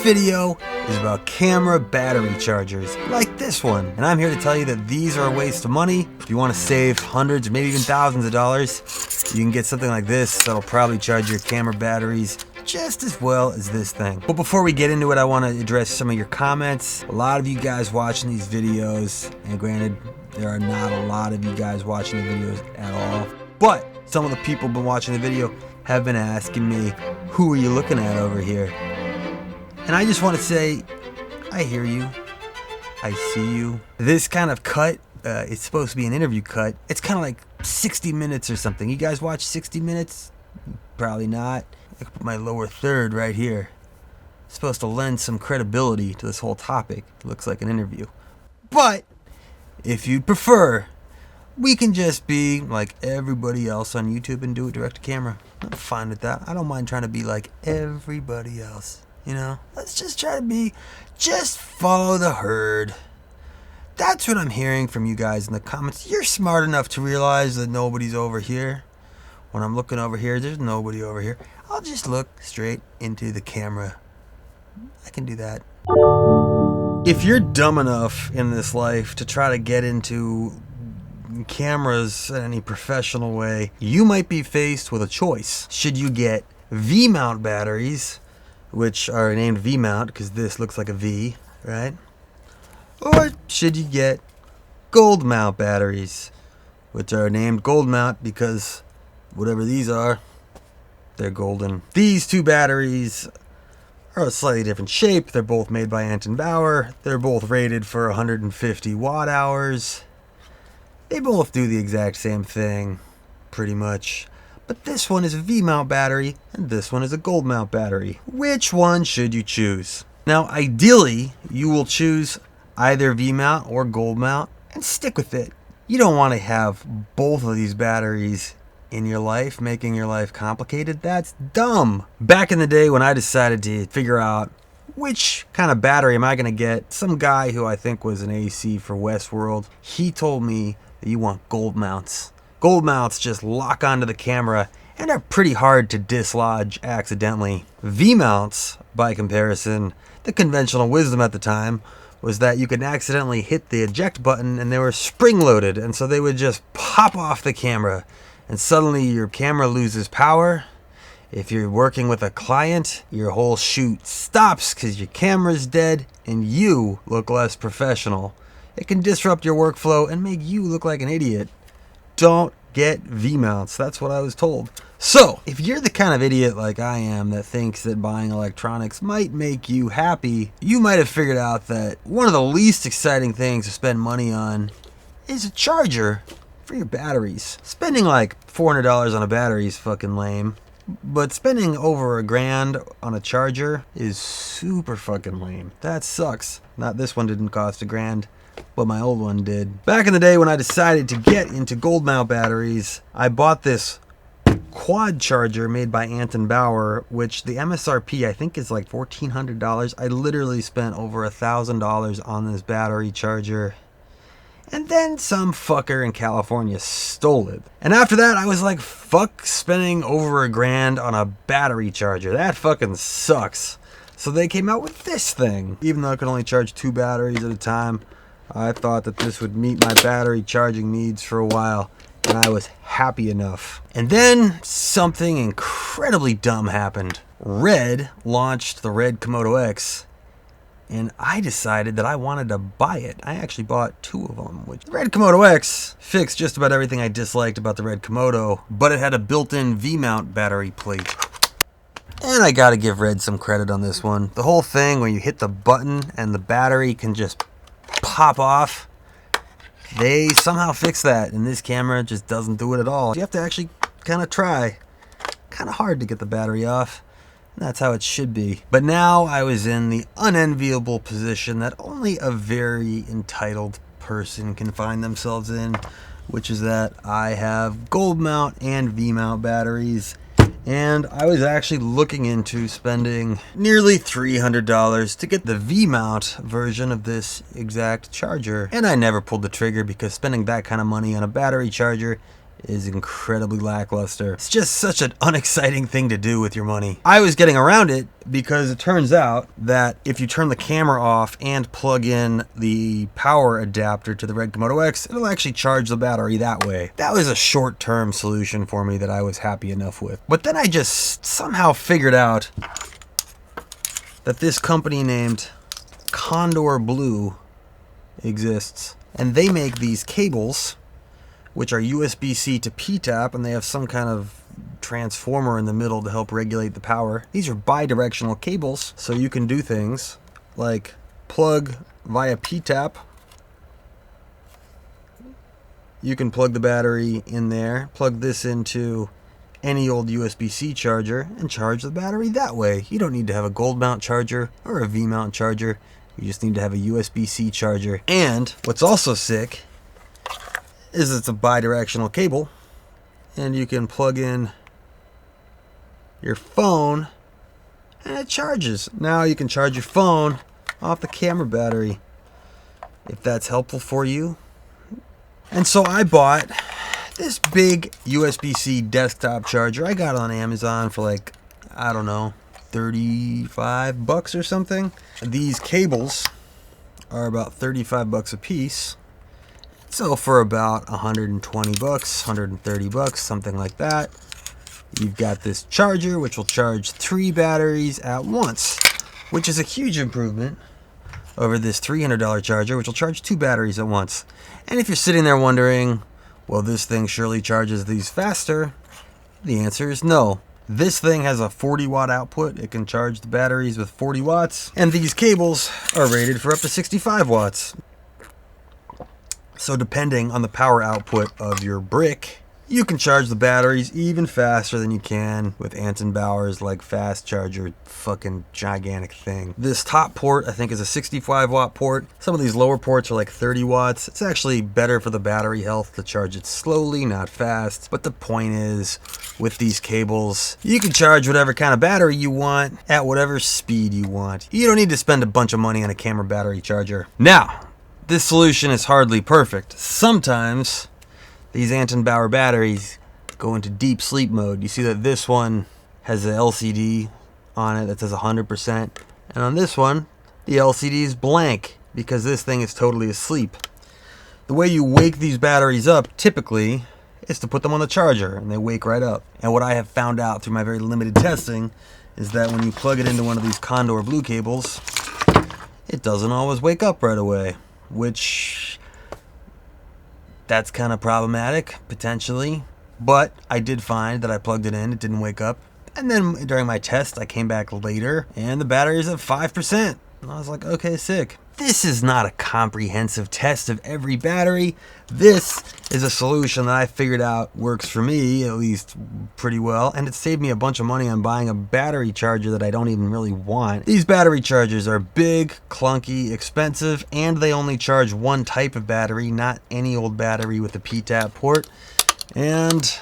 video is about camera battery chargers like this one, and I'm here to tell you that these are a waste of money. If you want to save hundreds, maybe even thousands of dollars, you can get something like this that'll probably charge your camera batteries just as well as this thing. But before we get into it, I want to address some of your comments. A lot of you guys watching these videos, and granted, there are not a lot of you guys watching the videos at all, but some of the people who've been watching the video have been asking me, who are you looking at over here? And I just want to say, I hear you. I see you. This kind of cut, it's supposed to be an interview cut. It's kind of like 60 minutes or something. You guys watch 60 minutes? Probably not. I could put my lower third right here. It's supposed to lend some credibility to this whole topic. It looks like an interview. But if you'd prefer, we can just be like everybody else on YouTube and do it direct to camera. I'm fine with that. I don't mind trying to be like everybody else. You know, let's just try to be, just follow the herd. That's what I'm hearing from you guys in the comments. You're smart enough to realize that nobody's over here. When I'm looking over here, there's nobody over here. I'll just look straight into the camera. I can do that. If you're dumb enough in this life to try to get into cameras in any professional way, you might be faced with a choice. Should you get V-mount batteries, which are named V-mount because this looks like a V, right? Or should you get gold mount batteries, which are named gold mount because whatever these are, they're golden. These two batteries are a slightly different shape. They're both made by Anton Bauer. They're both rated for 150 watt hours. They both do the exact same thing, pretty much. But this one is a V-mount battery, and this one is a gold mount battery. Which one should you choose? Now, ideally, you will choose either V-mount or gold mount, and stick with it. You don't want to have both of these batteries in your life, making your life complicated. That's dumb. Back in the day when I decided to figure out which kind of battery am I going to get, some guy who I think was an AC for Westworld, he told me that you want gold mounts. Gold mounts just lock onto the camera and are pretty hard to dislodge accidentally. V-mounts, by comparison, the conventional wisdom at the time was that you could accidentally hit the eject button and they were spring-loaded, and so they would just pop off the camera and suddenly your camera loses power. If you're working with a client, your whole shoot stops because your camera's dead and you look less professional. It can disrupt your workflow and make you look like an idiot. Don't get V-mounts. That's what I was told. So, if you're the kind of idiot like I am that thinks that buying electronics might make you happy, you might have figured out that one of the least exciting things to spend money on is a charger for your batteries. Spending like $400 on a battery is fucking lame, but spending over $1,000 on a charger is super fucking lame. That sucks. Not this one didn't cost $1,000. But my old one did. Back in the day when I decided to get into gold mount batteries, I bought this quad charger made by Anton Bauer, which the MSRP I think is like $1,400. I literally spent over $1,000 on this battery charger. And then some fucker in California stole it. And after that, I was like, fuck spending over $1,000 on a battery charger. That fucking sucks. So they came out with this thing. Even though I could only charge 2 batteries at a time, I thought that this would meet my battery charging needs for a while, and I was happy enough. And then something incredibly dumb happened. Red launched the Red Komodo X, and I decided that I wanted to buy it. I actually bought 2 of them. The Red Komodo X fixed just about everything I disliked about the Red Komodo, but it had a built-in V-mount battery plate. And I gotta give Red some credit on this one. The whole thing where you hit the button and the battery can just pop off, they somehow fixed that, and this camera just doesn't do it at all. You have to actually kind of try. Kind of hard to get the battery off. And that's how it should be. But now I was in the unenviable position that only a very entitled person can find themselves in, which is that I have gold mount and V-mount batteries. And I was actually looking into spending nearly $300 to get the V-mount version of this exact charger. And I never pulled the trigger because spending that kind of money on a battery charger is incredibly lackluster. It's just such an unexciting thing to do with your money. I was getting around it because it turns out that if you turn the camera off and plug in the power adapter to the Red Komodo X, it'll actually charge the battery that way. That was a short-term solution for me that I was happy enough with. But then I just somehow figured out that this company named Condor Blue exists, and they make these cables which are USB-C to P-tap, and they have some kind of transformer in the middle to help regulate the power. These are bi-directional cables, so you can do things like plug via P-tap. You can plug the battery in there, plug this into any old USB-C charger, and charge the battery that way. You don't need to have a gold mount charger or a V-mount charger. You just need to have a USB-C charger. And what's also sick is it's a bi-directional cable, and you can plug in your phone and it charges. Now you can charge your phone off the camera battery, if that's helpful for you. And so I bought this big USB-C desktop charger. I got it on Amazon for like, I don't know, 35 bucks or something. These cables are about 35 bucks a piece. So for about 120 bucks, 130 bucks, something like that, you've got this charger which will charge 3 batteries at once, which is a huge improvement over this $300 charger which will charge 2 batteries at once. And if you're sitting there wondering, well, this thing surely charges these faster, the answer is no. This thing has a 40 watt output. It can charge the batteries with 40 watts, and these cables are rated for up to 65 watts. So depending on the power output of your brick, you can charge the batteries even faster than you can with Anton Bauer's like fast charger fucking gigantic thing. This top port I think is a 65 watt port. Some of these lower ports are like 30 watts. It's actually better for the battery health to charge it slowly, not fast. But the point is, with these cables, you can charge whatever kind of battery you want at whatever speed you want. You don't need to spend a bunch of money on a camera battery charger. Now, this solution is hardly perfect. Sometimes these Anton Bauer batteries go into deep sleep mode. You see that this one has an LCD on it that says 100%, and on this one the LCD is blank because this thing is totally asleep. The way you wake these batteries up typically is to put them on the charger, and they wake right up. And what I have found out through my very limited testing is that when you plug it into one of these Condor Blue cables, it doesn't always wake up right away, which that's kind of problematic potentially. But I did find that I plugged it in, it didn't wake up, and then during my test I came back later and the battery is at 5%, and I was like, okay, sick. This is not a comprehensive test of every battery. This is a solution that I figured out works for me, at least pretty well, and it saved me a bunch of money on buying a battery charger that I don't even really want. These battery chargers are big, clunky, expensive, and they only charge one type of battery, not any old battery with a P-tap port, and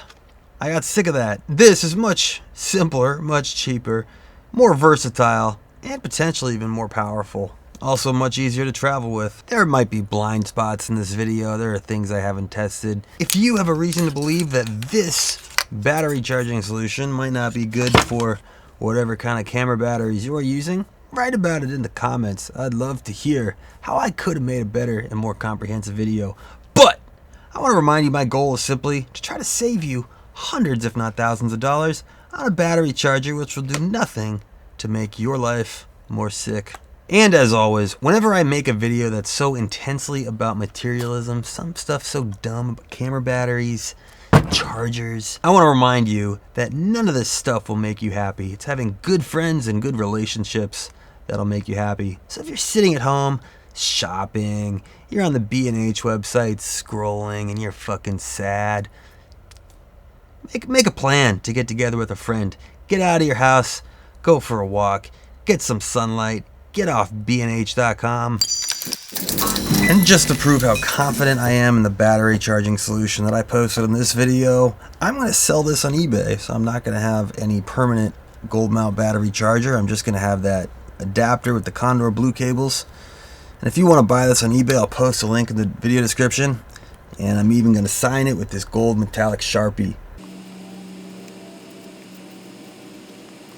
I got sick of that. This is much simpler, much cheaper, more versatile, and potentially even more powerful. Also much easier to travel with. There might be blind spots in this video. There are things I haven't tested. If you have a reason to believe that this battery charging solution might not be good for whatever kind of camera batteries you are using, write about it in the comments. I'd love to hear how I could have made a better and more comprehensive video. But I want to remind you my goal is simply to try to save you hundreds if not thousands of dollars on a battery charger which will do nothing to make your life more sick. And as always, whenever I make a video that's so intensely about materialism, some stuff so dumb about camera batteries, chargers, I want to remind you that none of this stuff will make you happy. It's having good friends and good relationships that'll make you happy. So if you're sitting at home, shopping, you're on the B&H website scrolling, and you're fucking sad, make a plan to get together with a friend. Get out of your house, go for a walk, get some sunlight, get off bnh.com. And just to prove how confident I am in the battery charging solution that I posted in this video, I'm going to sell this on eBay. So I'm not going to have any permanent gold mount battery charger. I'm just going to have that adapter with the Condor Blue cables. And if you want to buy this on eBay, I'll post a link in the video description. And I'm even going to sign it with this gold metallic Sharpie.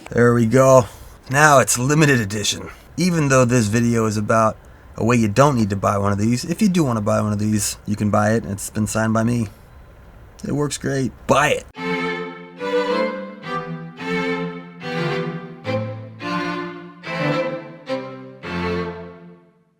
There we go. Now it's limited edition. Even though this video is about a way you don't need to buy one of these, if you do want to buy one of these, you can buy it. It's been signed by me. It works great. Buy it.